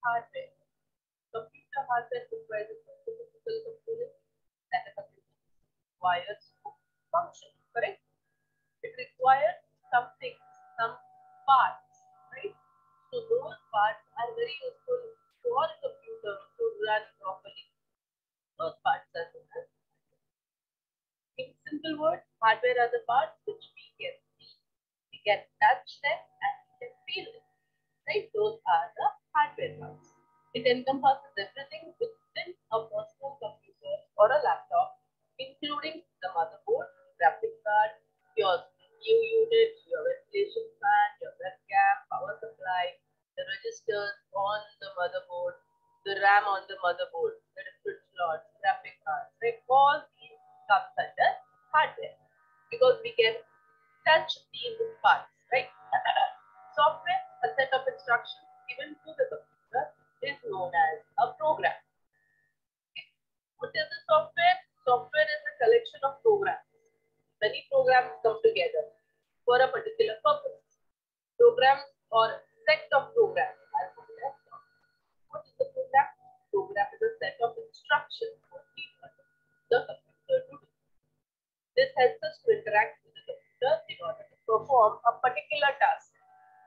hardware. Computer hardware comprises of the physical components that a computer requires to function, correct? It requires something, some parts, right? So those parts are very useful for a computer to run properly. Those parts are known as. In simple words, hardware are the parts which we can see, we can touch them, and we can feel them. Right? Those are the hardware parts. It encompasses everything within a personal computer or a laptop, including the motherboard, graphic card, your CPU unit, your ventilation fan, your webcam, power supply, the registers on the motherboard, the RAM on the motherboard, the different slots, graphic cards, right? All these comes under hardware because we can touch these parts, right? Software, a set of instructions given to the computer, is known as a program. Okay. What is the software? Software is a collection of programs. Many programs come together for a particular purpose. Programs or set of programs are called as software. What is the program? Program is a set of instructions for the computer to do. This helps us to interact with the computer in order to perform a particular task,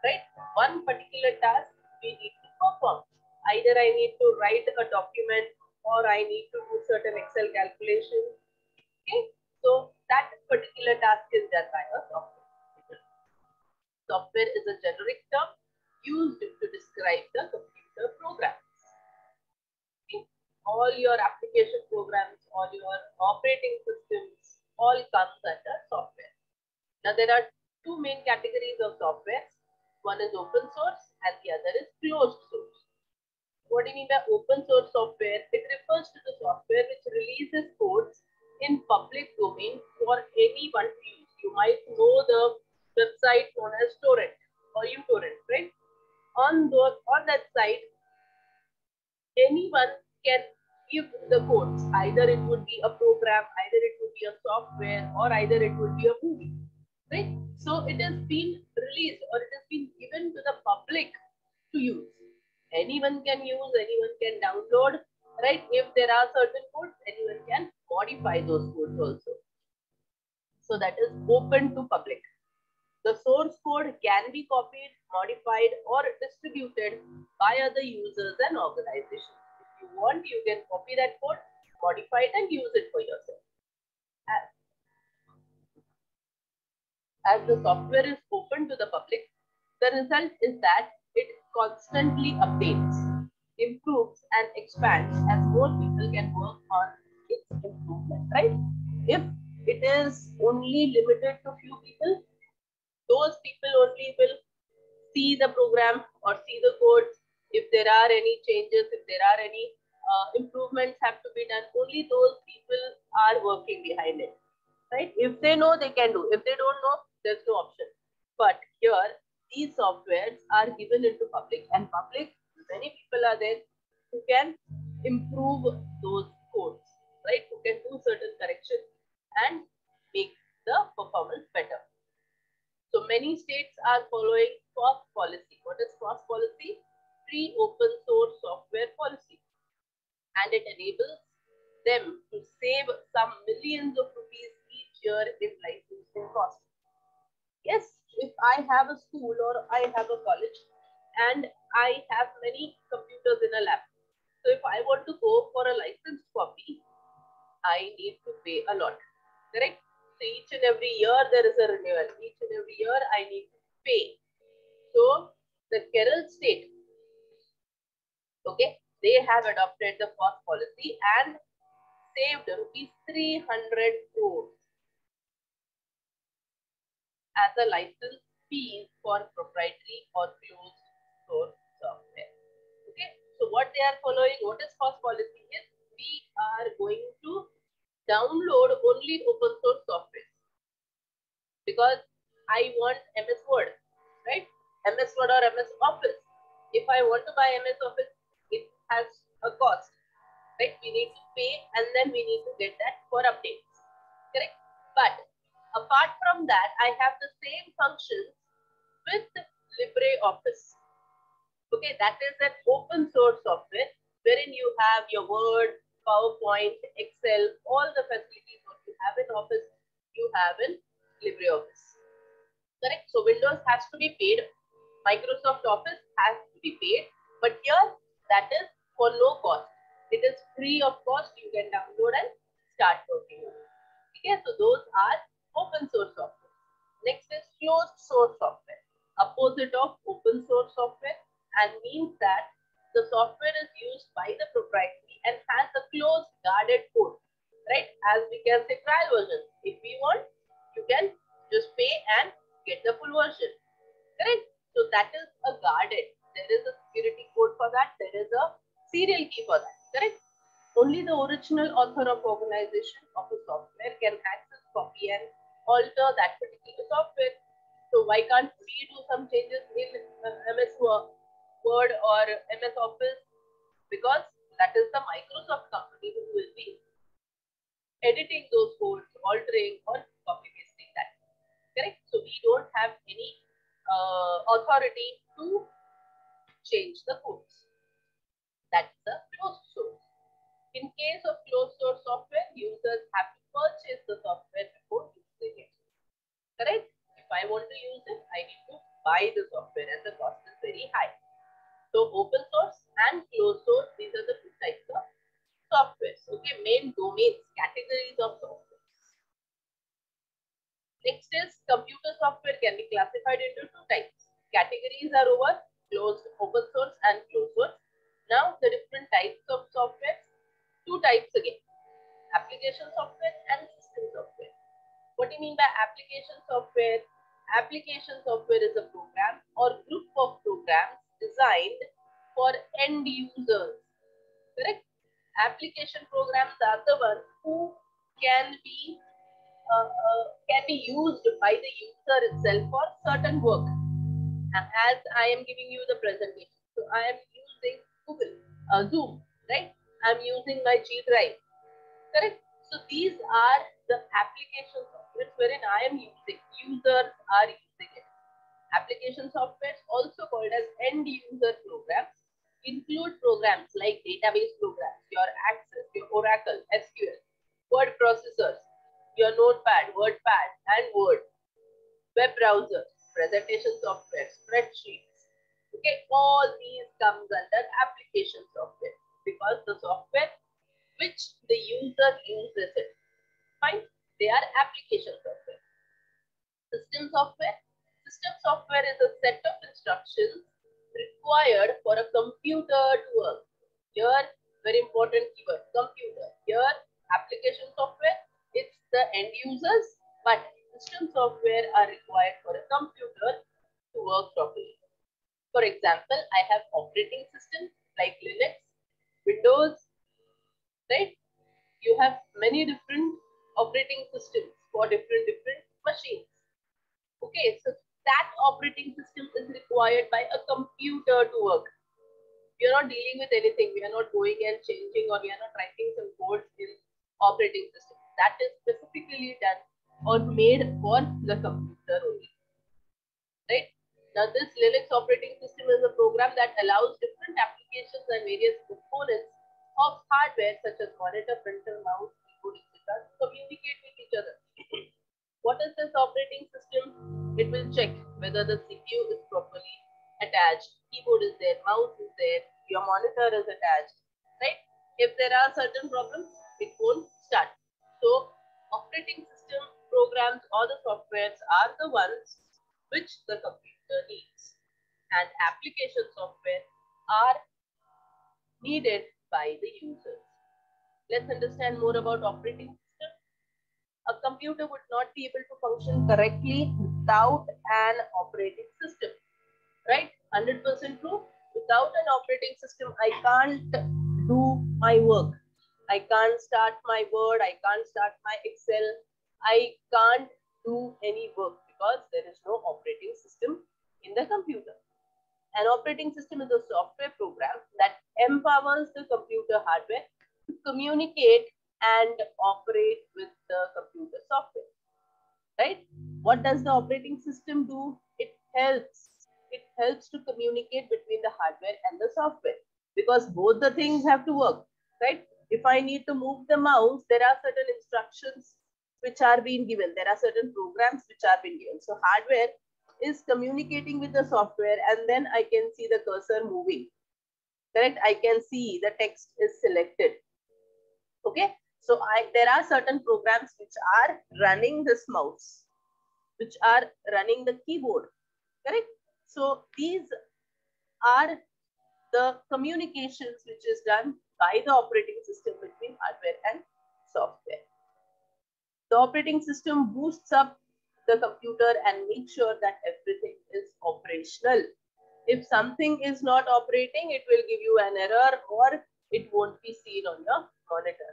right? One particular task we need to perform. Either I need to write a document or I need to do certain Excel calculations. Okay, so that particular task is done by a software. Software is a generic term used to describe the computer programs. Okay. All your application programs, all your operating systems, all comes under software. Now there are two main categories of software. One is open source and the other is closed source. What do you mean by open source software? It refers to the software which releases codes in public domain for anyone to use. You might know the website known as torrent or uTorrent, right? On that site, anyone can give the codes. Either it would be a program, either it would be a software, or either it would be a movie, right? So it has been released or it has been given to the public to use. Anyone can use, anyone can download, right? If there are certain codes, anyone can modify those codes also. So that is open to public. The source code can be copied, modified, or distributed by other users and organizations. If you want, you can copy that code, modify it, and use it for yourself. As the software is open to the public, the result is that it constantly updates, improves, and expands as more people can work on its improvement, right? If it is only limited to few people, those people only will see the program or see the codes. If there are any changes, if there are any improvements have to be done, only those people are working behind it, right? If they know, they can do. If they don't know, there's no option. But here, these softwares are given into public, and public, many people are there who can improve those codes, right? Who can do certain corrections and make the performance better. So many states are following FOSS policy. What is FOSS policy? Free open source software policy. And it enables them to save some millions of rupees each year in licensing costs. Yes, if I have a school or I have a college and I have many computers in a lab. So if I want to go for a licensed copy, I need to pay a lot, correct? So each and every year there is a renewal. Each and every year I need to pay. So the Kerala state, okay, they have adopted the FOSS policy and saved rupees 300 crores as a license fee for proprietary or closed source software. Okay, so what they are following, what is FOSS policy is, we are going to download only open source software because I want MS Word, right? MS Word or MS Office. If I want to buy MS Office, it has a cost, right? We need to pay and then we need to get that for updates, correct? But apart from that, I have the same functions with LibreOffice. Okay, that is an open source software wherein you have your Word, PowerPoint, Excel, all the facilities what you have in Office, you have in LibreOffice. Correct? So Windows has to be paid. Microsoft Office has to be paid. But here, that is for no cost. It is free of cost. You can download and start working on it. Okay, so those are open source software. Next is closed source software. Opposite of open source software and means that the software is used by the proprietary and has a closed guarded code. Right? As we can say trial version. If we want, you can just pay and get the full version. Correct? So that is a guarded. There is a security code for that. There is a serial key for that. Correct? Only the original author of organization of a software can access, copy and alter that particular software. So why can't we do some changes in MS Word or MS Office? Because that is the Microsoft company who will be editing those codes, altering or copy pasting that. Correct? So we don't have any authority to change the codes. That's the closed source. In case of closed source software, users have to purchase the software before using it. Correct? If I want to use it, I need to buy the software and the cost is very high. So open source and closed source, these are the two types of softwares. Okay, main domains, categories of software. Next is computer software can be classified into two types. Categories are over, closed, open source and closed source. Now the different types of software, two types again, application software and system software. What do you mean by application software? Application software is a program or group of programs designed for end users. Correct? Application programs are the ones who can be used by the user itself for certain work. And as I am giving you the presentation, so I am using Google, Zoom, right? I'm using my G Drive, correct? So these are the application software wherein I am using, users are using it. Application software, also called as end user programs, include programs like database programs, your Access, your Oracle, SQL, word processors, your Notepad, WordPad, and Word, web browsers, presentation software, spreadsheets. Okay, all these comes under application software because the software which the user uses it. Fine, they are application software. System software. System software is a set of instructions required for a computer to work. Here, very important keyword, computer. Here, application software, it's the end users, but system software are required for a computer to work properly. For example, I have operating systems like Linux, Windows, right? You have many different operating systems for different machines. Okay, so that operating system is required by a computer to work. We are not dealing with anything. We are not going and changing or we are not writing some codes in operating system. That is specifically done or made for the computer only. Right? Now this Linux operating system is a program that allows different applications and various components of hardware such as monitor, printer, mouse, keyboard, etc. to communicate with each other. What is this operating system? It will check whether the CPU is properly attached, keyboard is there, mouse is there, your monitor is attached, right? If there are certain problems, it won't start. So operating system programs or the softwares are the ones which the computer needs, and application software are needed by the users. Let's understand more about operating system. A computer would not be able to function correctly without an operating system, right? 100% true. Without an operating system, I can't do my work. I can't start my Word. I can't start my Excel. I can't do any work because there is no operating system in the computer. An operating system is a software program that empowers the computer hardware to communicate and operate with the computer software, right? What does the operating system do? It helps it helps to communicate between the hardware and the software, because both the things have to work, right? If I need to move the mouse, there are certain instructions which are being given. There are certain programs which are being given. So hardware is communicating with the software, and then I can see the cursor moving. Correct? I can see the text is selected. Okay. So there are certain programs which are running this mouse, which are running the keyboard. Correct? So these are the communications which is done by the operating system between hardware and software. The operating system boosts up the computer and makes sure that everything is operational. If something is not operating, it will give you an error or it won't be seen on your monitor.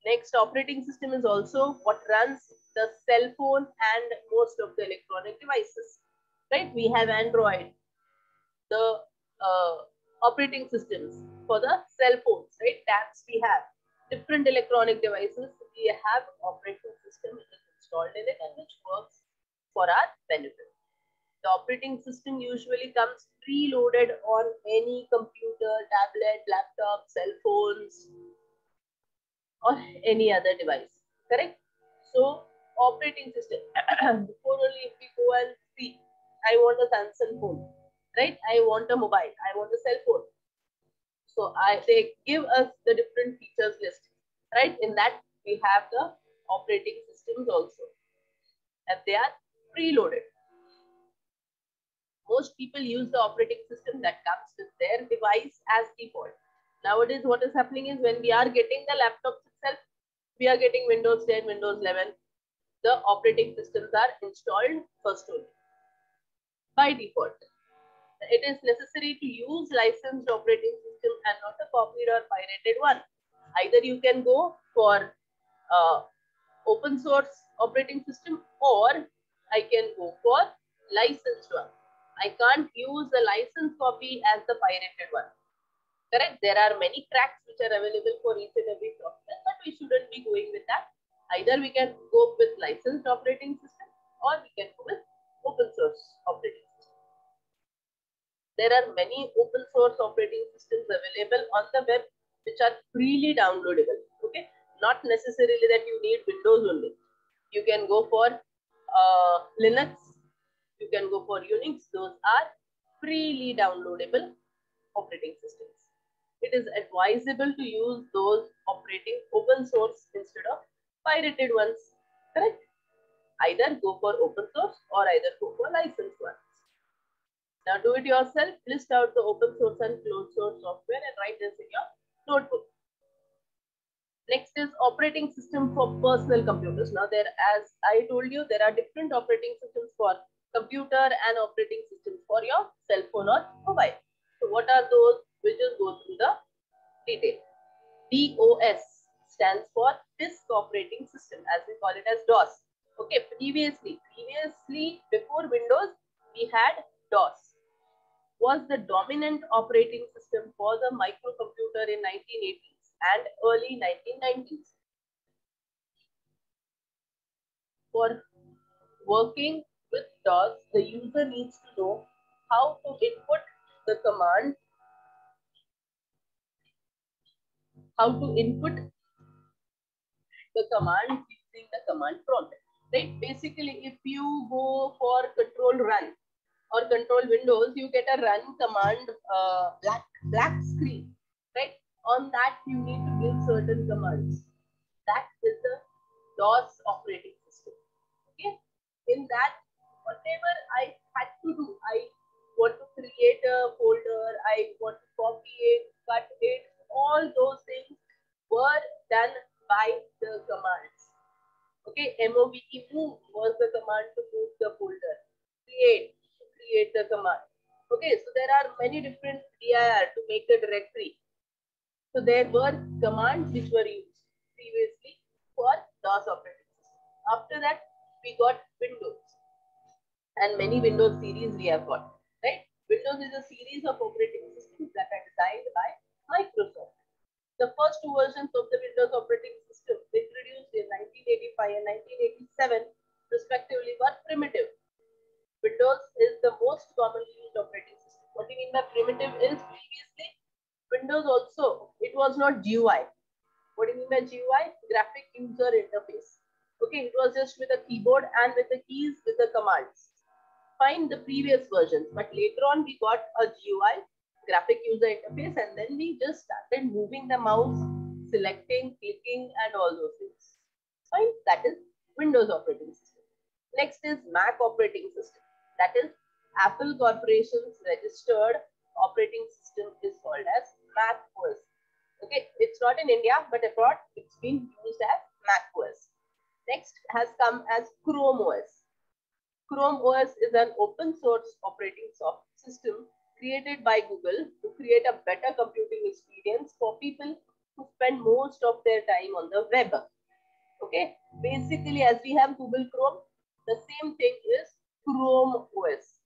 Next, operating system is also what runs the cell phone and most of the electronic devices. Right? We have Android, the operating systems for the cell phones, right? Tabs we have. Different electronic devices, we have operating system which is installed in it and which works for our benefit. The operating system usually comes preloaded on any computer, tablet, laptop, cell phones, or any other device. Correct? So, operating system. Before only if we go and see, I want a Samsung phone, right? I want a mobile, I want a cell phone. So they give us the different features list, right? In that we have the operating systems also, and they are preloaded. Most people use the operating system that comes with their device as default. Nowadays, what is happening is when we are getting the laptops itself, we are getting Windows 10, Windows 11. The operating systems are installed first only by default. It is necessary to use licensed operating system and not a copied or pirated one. Either you can go for open source operating system, or I can go for licensed one. I can't use the licensed copy as the pirated one. Correct? There are many cracks which are available for each and every software, but we shouldn't be going with that. Either we can go with licensed operating system, or we can go with open source operating system. There are many open source operating systems available on the web which are freely downloadable. Okay, not necessarily that you need Windows only. You can go for Linux, you can go for Unix. Those are freely downloadable operating systems. It is advisable to use those operating open source instead of pirated ones. Correct? Either go for open source or either go for licensed ones. Now do it yourself. List out the open source and closed source software and write this in your notebook. Next is operating system for personal computers. Now as I told you, there are different operating systems for computer and operating systems for your cell phone or mobile. So what are those? We'll just go through the detail. DOS stands for disk operating system, as we call it as DOS. Okay, previously before Windows, we had DOS. Was the dominant operating system for the microcomputer in 1980s and early 1990s. For working with DOS, the user needs to know how to input the command, using the command prompt. Right? Basically, if you go for control run or control Windows, you get a run command, black screen. Right? On that, you need to give certain commands. That is the DOS operating system. Okay? In that, whatever I had to do, I want to create a folder, I want to copy it, cut it, all those things were done by the commands. Okay, move was the command to move the folder. Create the command. Okay, so there are many different dir to make the directory. So there were commands which were used previously for DOS operating system. After that, we got Windows, and many Windows series we have got. Right? Windows is a series of operating systems that are designed by Microsoft. The first two versions of the Windows operating system introduced in 1985 and 1987 respectively were primitive. Windows is the most Means previously Windows also, it was not GUI. What do you mean by GUI? Graphic user interface. Okay, it was just with a keyboard and with the keys, with the commands. Find the previous versions, but later on we got a GUI, graphic user interface, and then we just started moving the mouse, selecting, clicking, and all those things. Fine, that is Windows operating system. Next is Mac operating system. That is Apple Corporation's registered operating system is called as Mac OS. Okay, it's not in India, but abroad it's been used as Mac OS. Next has come as Chrome OS. Chrome OS is an open source operating system created by Google to create a better computing experience for people who spend most of their time on the web. Okay, basically as we have Google Chrome, the same thing is Chrome OS.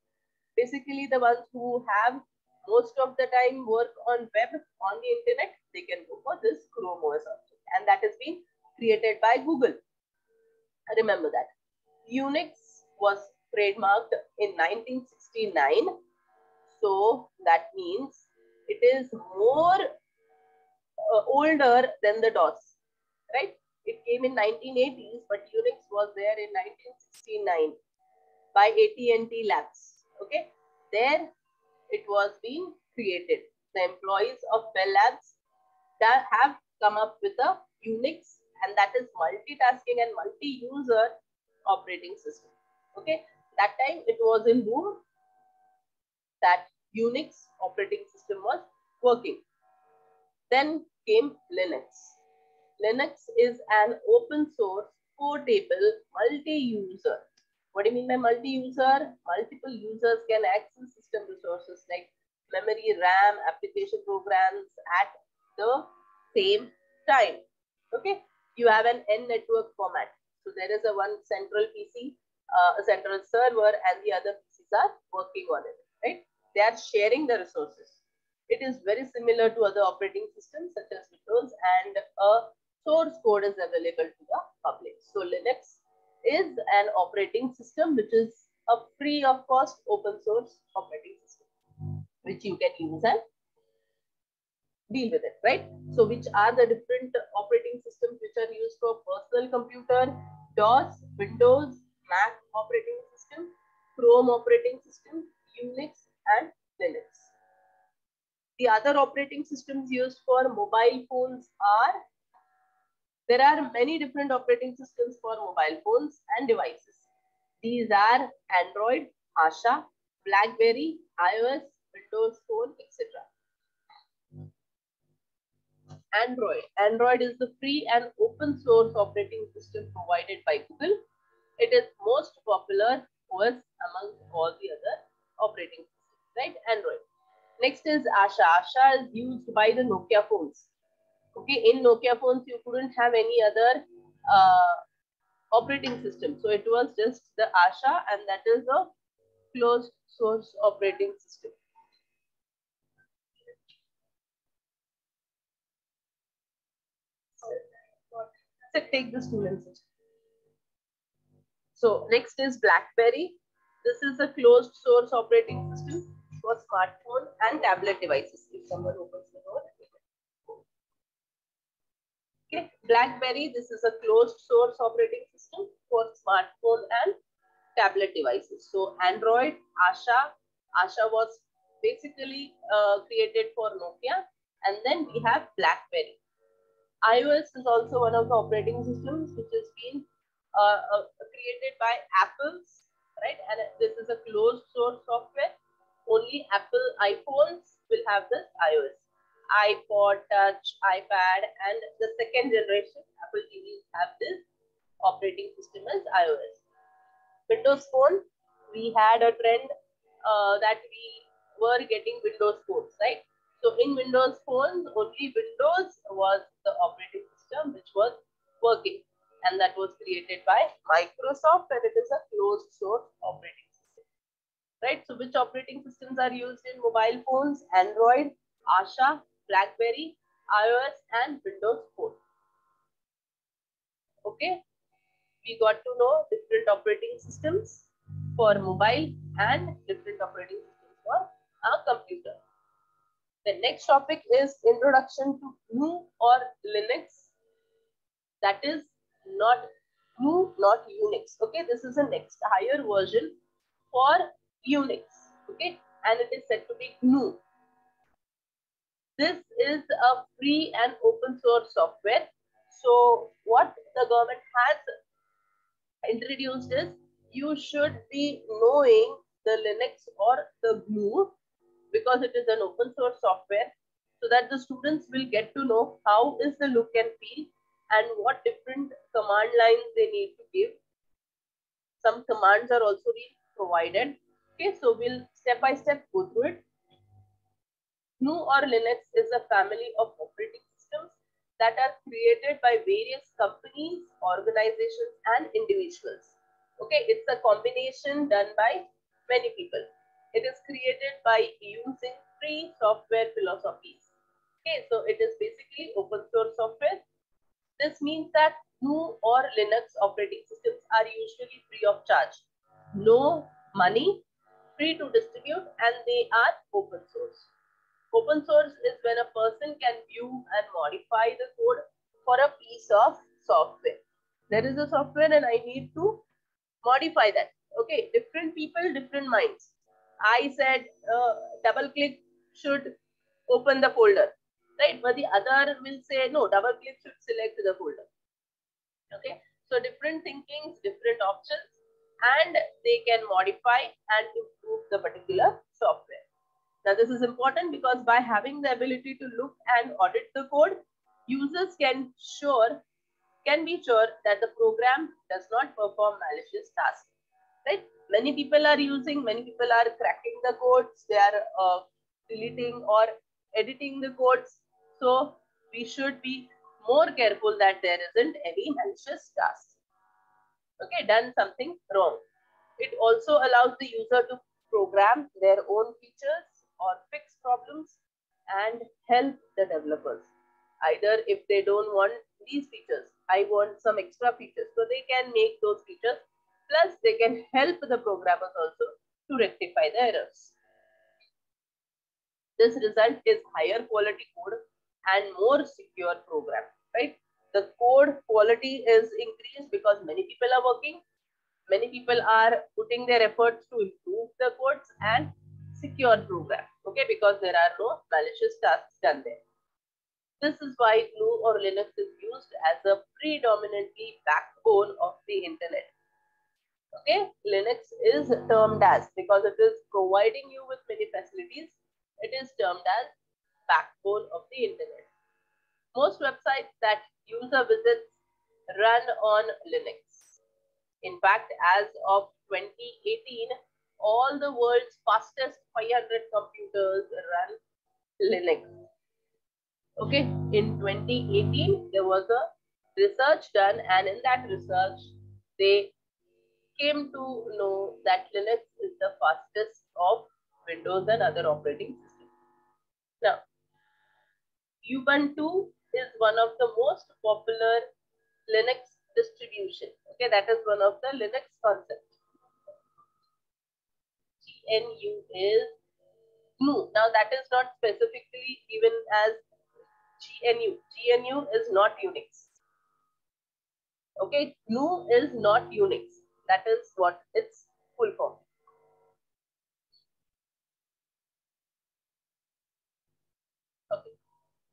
Basically the ones who have most of the time work on web, on the internet, they can go for this Chrome OS option, and that has been created by Google. Remember that. Unix was trademarked in 1969. So that means it is more older than the DOS, right? It came in 1980s, but Unix was there in 1969 by AT&T Labs. Okay, there it was being created. The employees of Bell Labs that have come up with a Unix, and that is multitasking and multi-user operating system. Okay, that time it was in boom that Unix operating system was working. Then came Linux. Linux is an open source, portable, multi-user. What do you mean by multi-user? Multiple users can access system resources like memory, RAM, application programs at the same time. Okay, you have an N network format. So there is a one central PC, a central server, and the other PCs are working on it, right? They are sharing the resources. It is very similar to other operating systems such as Windows, and a source code is available to the public. So Linux is an operating system which is a free of cost open source operating system which you can use and deal with it, right? So which are the different operating systems which are used for personal computer? DOS, Windows, Mac operating system, Chrome operating system, Unix, and Linux. The other operating systems used for mobile phones are, there are many different operating systems for mobile phones and devices. These are Android, Asha, BlackBerry, iOS, Windows Phone, etc. Android is the free and open source operating system provided by Google. It is most popular OS among all the other operating systems, right? Android. Next is Asha. Asha is used by the Nokia phones. Okay, in Nokia phones, you couldn't have any other operating system. So it was just the Asha, and that is a closed source operating system. So take the students. So next is BlackBerry. This is a closed source operating system for smartphone and tablet devices. If someone opens the door. Okay, BlackBerry, this is a closed source operating system for smartphone and tablet devices. So Android, Asha was basically created for Nokia, and then we have BlackBerry. iOS is also one of the operating systems which has been created by Apple's, right? And this is a closed source software. Only Apple iPhones will have this iOS. iPod, Touch, iPad, and the second generation Apple TVs have this operating system as iOS. Windows Phone, we had a trend that we were getting Windows phones, right? So in Windows phones, only Windows was the operating system which was working, and that was created by Microsoft, and it is a closed source operating system, right? So which operating systems are used in mobile phones? Android, Asha, BlackBerry, iOS, and Windows Phone. Okay, we got to know different operating systems for mobile and different operating systems for a computer. The next topic is introduction to GNU or Linux. That is not GNU, not Unix. Okay, this is the next higher version for Unix. Okay, and it is said to be GNU. This is a free and open source software. So what the government has introduced is you should be knowing the Linux or the GNU because it is an open source software, so that the students will get to know how is the look and feel and what different command lines they need to give. Some commands are also being provided. Okay, so we'll step by step go through it. GNU or Linux is a family of operating systems that are created by various companies, organizations, and individuals. Okay, it's a combination done by many people. It is created by using free software philosophies. Okay, so it is basically open source software. This means that GNU or Linux operating systems are usually free of charge. No money, free to distribute, and they are open source. Open source is when a person can view and modify the code for a piece of software. There is a software and I need to modify that. Okay, different people, different minds. I said double click should open the folder, right? But the other will say no, double click should select the folder. Okay, so different thinkings, different options, and they can modify and improve the particular software. Now, this is important because by having the ability to look and audit the code, users can be sure that the program does not perform malicious tasks. Right? Many people are cracking the codes, they are deleting or editing the codes. So we should be more careful that there isn't any malicious task. Okay, done something wrong. It also allows the user to program their own features or fix problems and help the developers. Either if they don't want these features, I want some extra features, so they can make those features. Plus, they can help the programmers also to rectify the errors. This result is higher quality code and more secure program, right? The code quality is increased because many people are working. Many people are putting their efforts to improve the codes and secure program. Okay, because there are no malicious tasks done there. This is why GNU or Linux is used as a predominantly backbone of the internet. Okay, Linux is termed as, because it is providing you with many facilities, it is termed as backbone of the internet. Most websites that user visits run on Linux. In fact, as of 2018, all the world's fastest 500 computers run Linux. Okay, in 2018, there was a research done, and in that research, they came to know that Linux is the fastest of Windows and other operating systems. Now, Ubuntu is one of the most popular Linux distribution. Okay, that is one of the Linux concepts. GNU is GNU. Now, that is not specifically given as GNU. GNU is not Unix. Okay, GNU is not Unix. That is what its full form. Okay.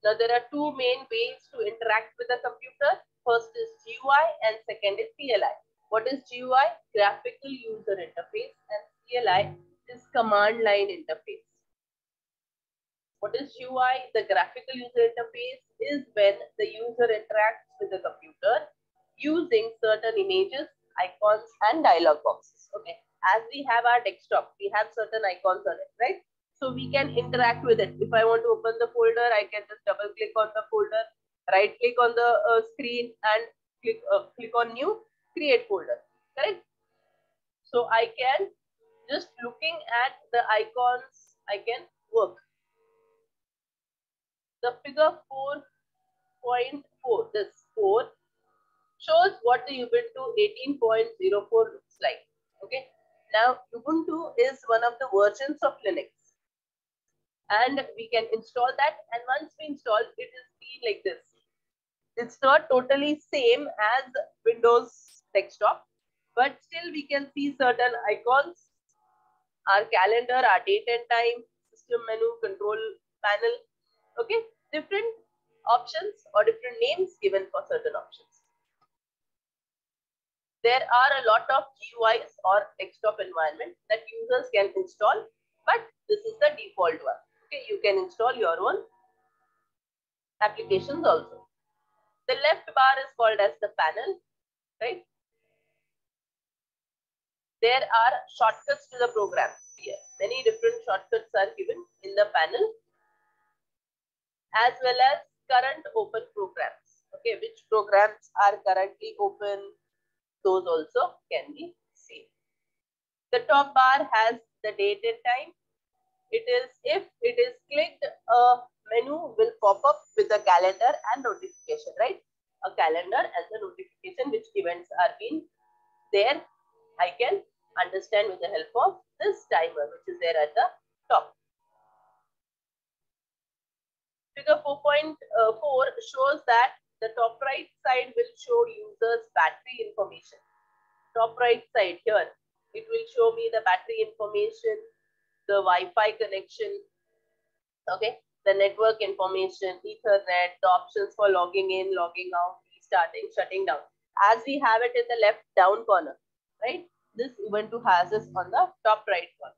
Now, there are two main ways to interact with the computer. First is GUI and second is CLI. What is GUI? Graphical user interface, and CLI is command line interface. What is GUI? The graphical user interface is when the user interacts with the computer using certain images, icons, and dialog boxes. Okay, as we have our desktop, we have certain icons on it, right? So we can interact with it. If I want to open the folder, I can just double click on the folder, right click on the screen, and click on new, create folder, correct? So I can, just looking at the icons, I can work. The figure 4.4, this 4, shows what the Ubuntu 18.04 looks like. Okay. Now, Ubuntu is one of the versions of Linux. and we can install that. And once we install, it is seen like this. It's not totally same as Windows desktop, but still we can see certain icons, our calendar, our date and time, system menu, control panel. Okay, different options or different names given for certain options. There are a lot of GUIs or desktop environment that users can install, but this is the default one. Okay, you can install your own applications also. The left bar is called as the panel, right? There are shortcuts to the programs here. Many different shortcuts are given in the panel, as well as current open programs. Okay, which programs are currently open, those also can be seen. The top bar has the date and time. It is, if it is clicked, a menu will pop up with the calendar and notification, right? A calendar and the notification which events are being there. I can understand with the help of this timer which is there at the top. Figure 4.4 shows that the top right side will show users battery information. Top right side here, it will show me the battery information, the Wi-Fi connection, okay, the network information, Ethernet, the options for logging in, logging out, restarting, shutting down. As we have it in the left down corner, right? This Ubuntu has this on the top right corner.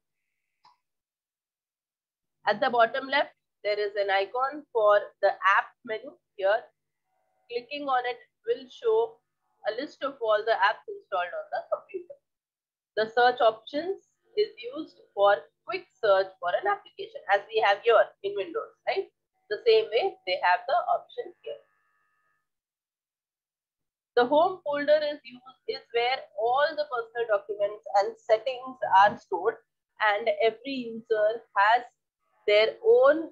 At the bottom left, there is an icon for the app menu here. Clicking on it will show a list of all the apps installed on the computer. The search options is used for quick search for an application, as we have here in Windows, right? The same way they have the option here. The home folder is where all the personal documents and settings are stored, and every user has their own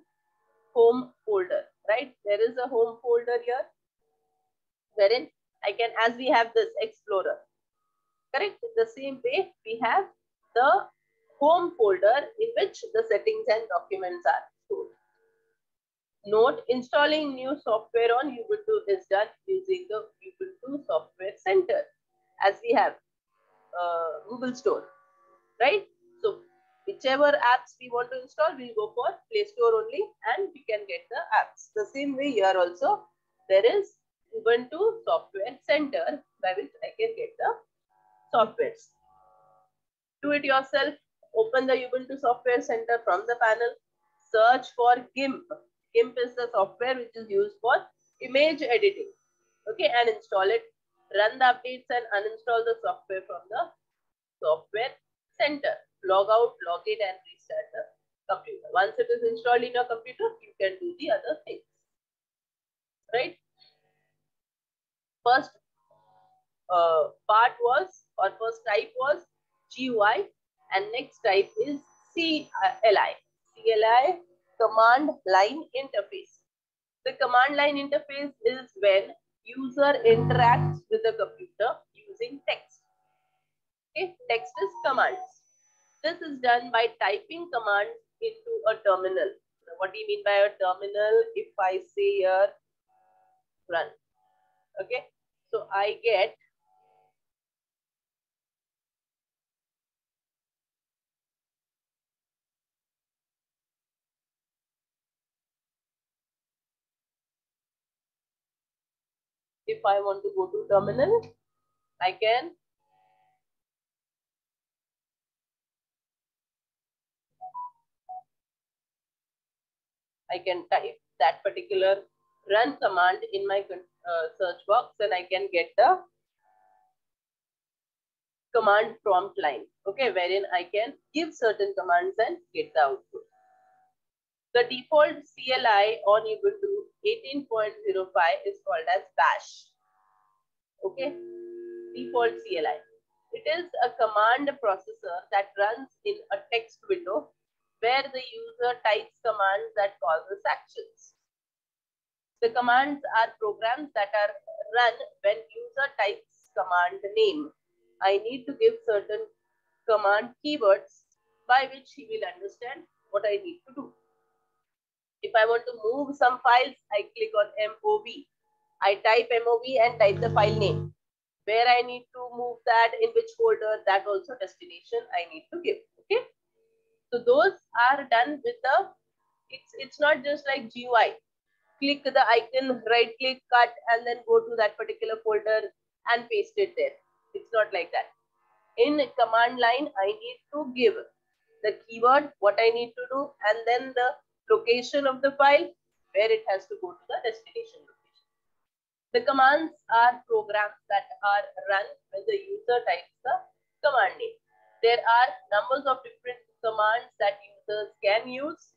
home folder, right? There is a home folder here wherein I can, as we have this Explorer, correct? The same way we have the home folder in which the settings and documents are stored. Note, installing new software on Ubuntu is done using the Ubuntu Software Center, as we have Google Store, right? So whichever apps we want to install, we'll go for Play Store only and we can get the apps. The same way here also, there is Ubuntu Software Center by which I can get the softwares. Do it yourself. Open the Ubuntu Software Center from the panel. Search for GIMP. GIMP is the software which is used for image editing. Okay, and install it. Run the updates and uninstall the software from the software center. Log out, log in, and restart the computer. Once it is installed in your computer, you can do the other things. Right? First part was, or first type was GUI, and next type is CLI. CLI, command line interface. The command line interface is when user interacts with the computer using text. Okay, text is commands. This is done by typing commands into a terminal. What do you mean by a terminal? If I say here run, okay, so I get if I want to go to terminal, I can type that particular run command in my search box, and I can get the command prompt line, okay, wherein I can give certain commands and get the output. The default CLI on Ubuntu 18.05 is called as bash. Okay, default CLI. It is a command processor that runs in a text window where the user types commands that causes actions. The commands are programs that are run when user types command name. I need to give certain command keywords by which he will understand what I need to do. I want to move some files, I click on MOV. I type MOV and type the file name. Where I need to move that, in which folder, that also destination I need to give. Okay. So those are done with the, it's not just like GUI. Click the icon, right click, cut, and then go to that particular folder and paste it there. It's not like that. In command line, I need to give the keyword, what I need to do, and then the location of the file, where it has to go to the destination location. The commands are programs that are run when the user types the command name. There are numbers of different commands that users can use.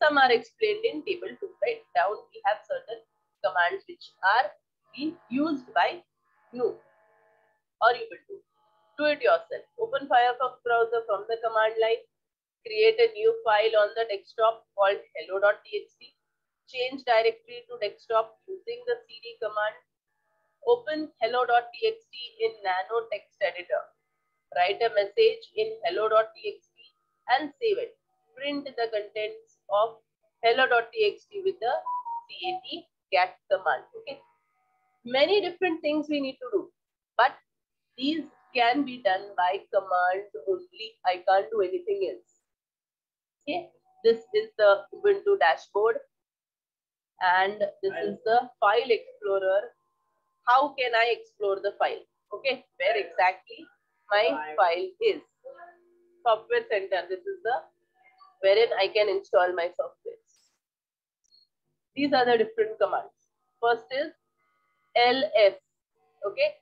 Some are explained in table 2. Right down, we have certain commands which are being used by you, or you will do it yourself. Open Firefox browser from the command line. Create a new file on the desktop called hello.txt. Change directory to desktop using the cd command. Open hello.txt in nano text editor. Write a message in hello.txt and save it. Print the contents of hello.txt with the cat command. Okay. Many different things we need to do, but these can be done by command only. I can't do anything else. Okay. This is the Ubuntu dashboard, and this is the file explorer. How can I explore the file? Okay, where exactly my file is. Software center. This is the wherein I can install my softwares. These are the different commands. First is ls. Okay,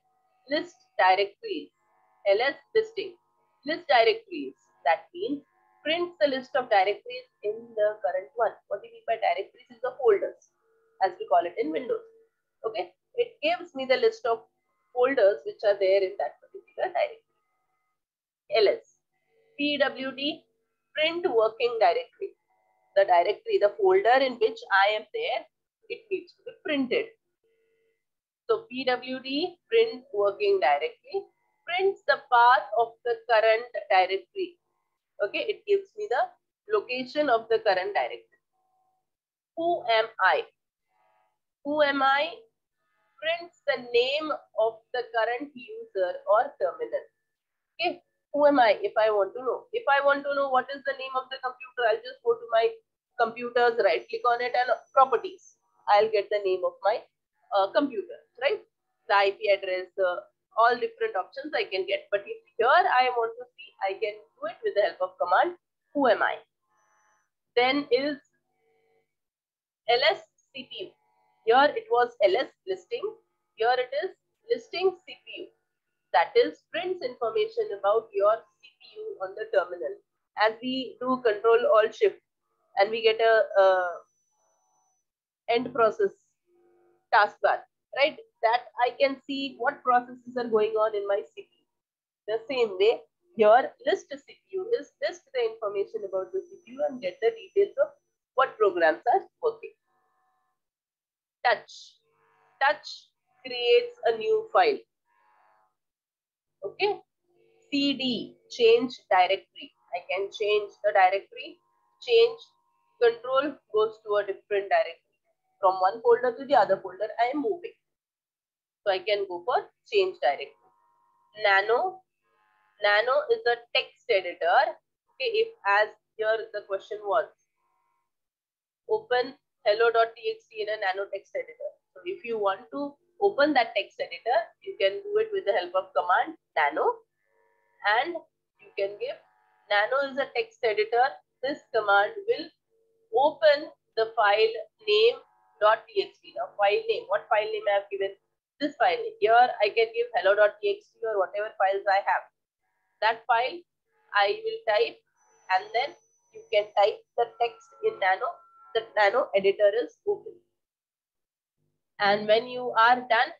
list directories. Ls, listing. List directories. That means prints the list of directories in the current one. What do you mean by directories? Is the folders, as we call it in Windows. Okay, it gives me the list of folders which are there in that particular directory. ls. pwd, print working directory. The directory, the folder in which I am there, it needs to be printed. So pwd, print working directory, prints the path of the current directory. Okay, it gives me the location of the current directory. Who am I? Who am I? Prints the name of the current user or terminal. Okay, who am I? If I want to know. If I want to know what is the name of the computer, I'll just go to my computers, right click on it, and properties. I'll get the name of my computer, right? The IP address, all different options I can get. But if here I want to see, I can do it with the help of command, who am I? Then is ls CPU. Here it was ls listing. Here it is listing CPU. That is prints information about your CPU on the terminal. As we do Control Alt Shift and we get a end process taskbar, right? That I can see what processes are going on in my CPU. The same way, here list CPU is list the information about the CPU and get the details of what programs are working. Touch creates a new file. Okay. CD, change directory. I can change the directory. Change, control goes to a different directory. From one folder to the other folder, I am moving. So I can go for change directory. Nano is a text editor. Okay, if as here the question was, open hello.txt in a nano text editor. So if you want to open that text editor, you can do it with the help of command nano. And you can give nano is a text editor. This command will open the file name .txt. Now file name, what file name I have given? This file name. Here I can give hello.txt or whatever files I have. That file I will type, and then you can type the text in nano. The nano editor is open. And when you are done,